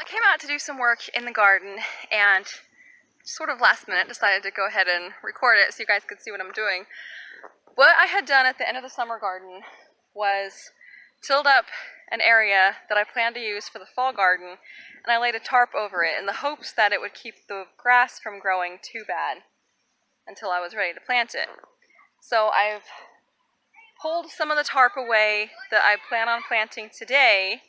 came out to do some work in the garden and sort of last minute decided to go ahead and record it so you guys could see what I'm doing. What I had done at the end of the summer garden was tilled up an area that I planned to use for the fall garden, and I laid a tarp over it in the hopes that it would keep the grass from growing too bad until I was ready to plant it. So I've pulled some of the tarp away that I plan on planting today,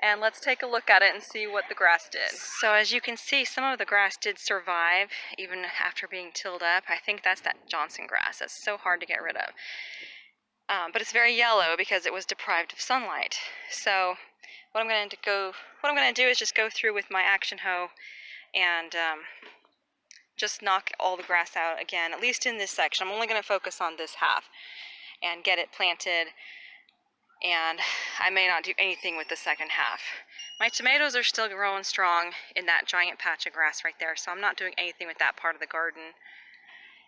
and let's take a look at it and see what the grass did. So as you can see, some of the grass did survive even after being tilled up. I think that's that Johnson grass. That's so hard to get rid of. But it's very yellow because it was deprived of sunlight. So what I'm going to do is just go through with my action hoe and just knock all the grass out again, at least in this section. I'm only going to focus on this half and get it planted, and I may not do anything with the second half. My tomatoes are still growing strong in that giant patch of grass right there, so I'm not doing anything with that part of the garden.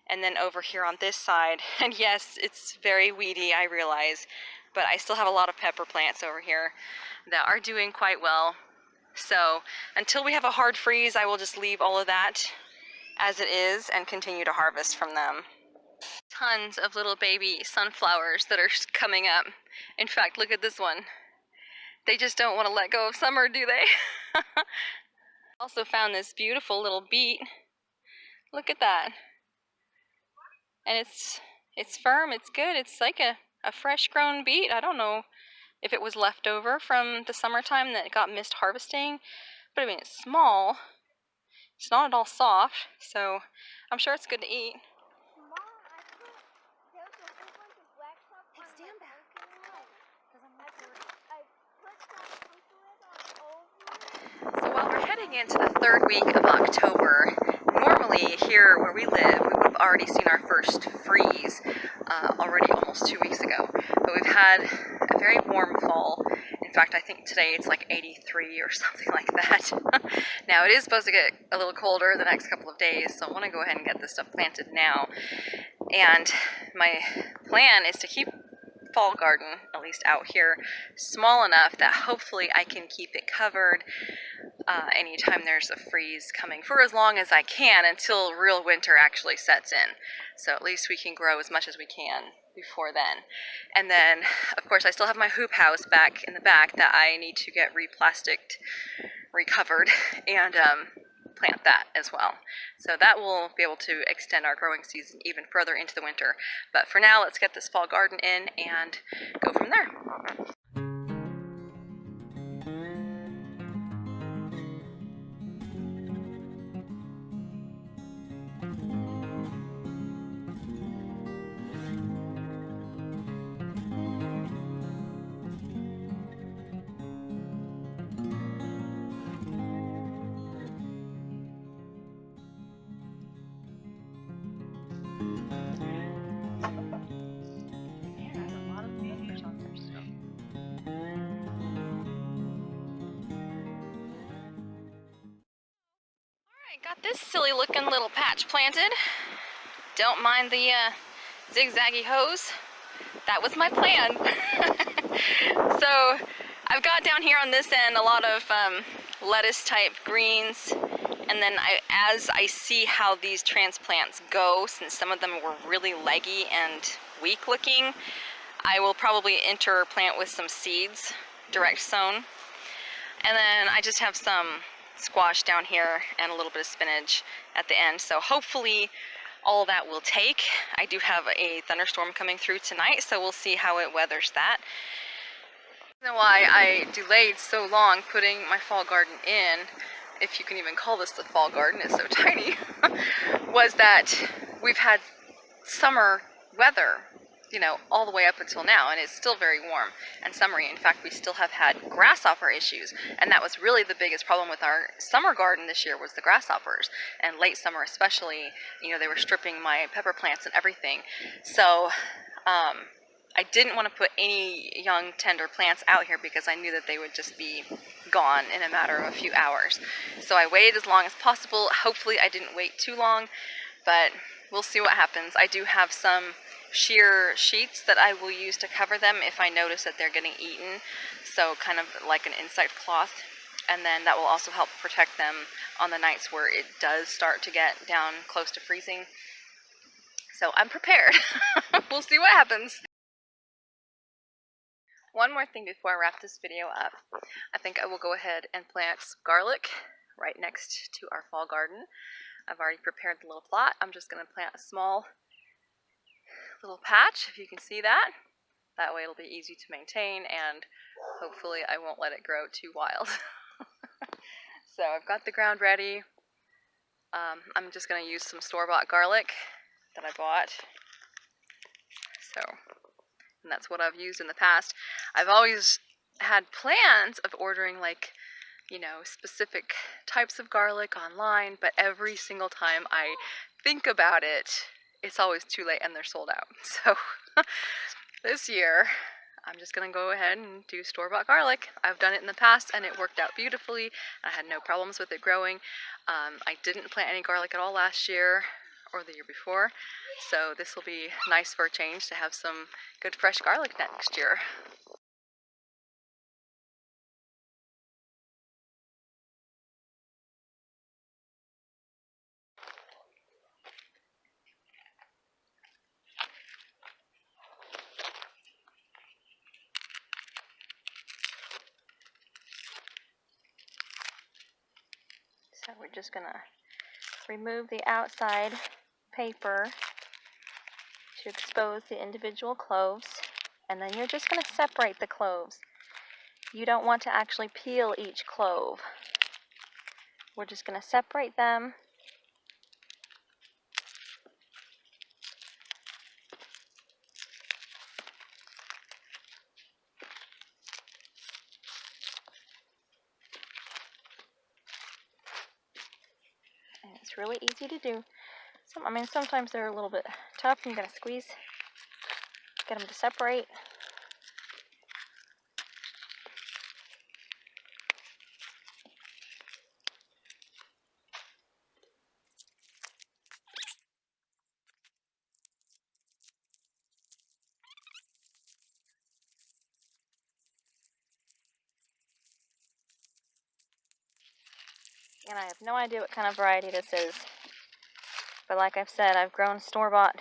And then over here on this side, and yes, it's very weedy, I realize, but I still have a lot of pepper plants over here that are doing quite well. So until we have a hard freeze, I will just leave all of that as it is and continue to harvest from them. Tons of little baby sunflowers that are coming up. In fact, look at this one. They just don't want to let go of summer, do they? Also found this beautiful little beet. Look at that. And it's firm, it's good. It's like a fresh grown beet. I don't know if it was left over from the summertime that got missed harvesting, but I mean, it's small. It's not at all soft, so I'm sure it's good to eat. So while we're heading into the third week of October, normally here where we live, we would have already seen our first freeze already almost 2 weeks ago. But we've had a very warm fall. In fact, I think today it's like 83 or something like that. Now it is supposed to get a little colder the next couple of days, so I want to go ahead and get this stuff planted now. And my plan is to keep fall garden, at least out here, small enough that hopefully I can keep it covered anytime there's a freeze coming for as long as I can until real winter actually sets in. So at least we can grow as much as we can before then. And then, of course, I still have my hoop house back in the back that I need to get replasticed, recovered, and plant that as well. So that will be able to extend our growing season even further into the winter. But for now, let's get this fall garden in and go from there. Got this silly looking little patch planted. Don't mind the zigzaggy hose. That was my plan. So I've got down here on this end a lot of lettuce type greens, and then as I see how these transplants go, since some of them were really leggy and weak looking, I will probably interplant with some seeds, direct sown. And then I just have some squash down here and a little bit of spinach at the end, so hopefully all that will take. I do have a thunderstorm coming through tonight, so we'll see how it weathers that. The reason why I delayed so long putting my fall garden in, if you can even call this the fall garden, it's so tiny, was that we've had summer weather, you know, all the way up until now, and it's still very warm and summery. In fact, we still have had grasshopper issues, and that was really the biggest problem with our summer garden this year, was the grasshoppers, and late summer especially. You know, they were stripping my pepper plants and everything. So I didn't want to put any young tender plants out here because I knew that they would just be gone in a matter of a few hours. So I waited as long as possible. Hopefully I didn't wait too long, but we'll see what happens. I do have some sheer sheets that I will use to cover them if I notice that they're getting eaten, so kind of like an insect cloth. and then that will also help protect them on the nights where it does start to get down close to freezing. So I'm prepared. We'll see what happens. One more thing before I wrap this video up. I think I will go ahead and plant some garlic right next to our fall garden. I've already prepared the little plot. I'm just going to plant a small little patch, if you can see that. That way it'll be easy to maintain, and hopefully I won't let it grow too wild. So I've got the ground ready. I'm just going to use some store-bought garlic that I bought. And that's what I've used in the past. I've always had plans of ordering, like, you know, specific types of garlic online, but every single time I think about it, it's always too late and they're sold out. So this year, I'm just going to go ahead and do store-bought garlic. I've done it in the past and it worked out beautifully. I had no problems with it growing. I didn't plant any garlic at all last year or the year before, so this will be nice for a change to have some good fresh garlic next year. So we're just going to remove the outside paper to expose the individual cloves, and then you're just going to separate the cloves. You don't want to actually peel each clove. We're just going to separate them. And it's really easy to do. Sometimes they're a little bit tough. I'm going to squeeze, get them to separate. And I have no idea what kind of variety this is. But like I've said, I've grown store-bought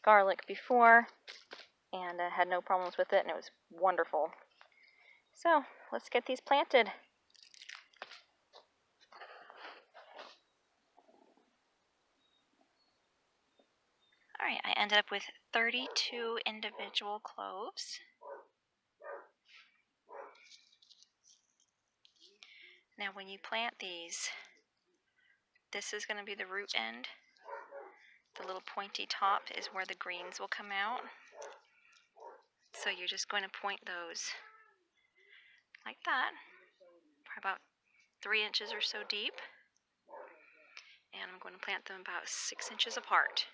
garlic before, and I had no problems with it, and it was wonderful. So, let's get these planted. Alright, I ended up with 32 individual cloves. Now when you plant these, this is going to be the root end. The little pointy top is where the greens will come out. So you're just going to point those like that, about 3 inches or so deep. And I'm going to plant them about 6 inches apart.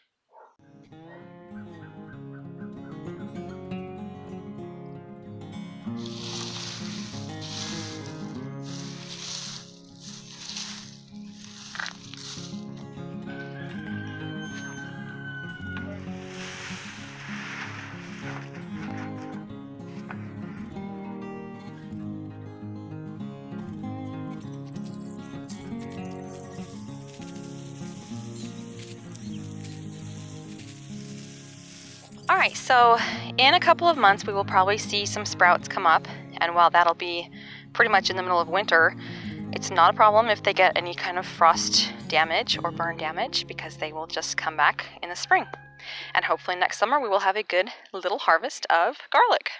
Alright, so in a couple of months we will probably see some sprouts come up, and while that'll be pretty much in the middle of winter, it's not a problem if they get any kind of frost damage or burn damage, because they will just come back in the spring. And hopefully next summer we will have a good little harvest of garlic.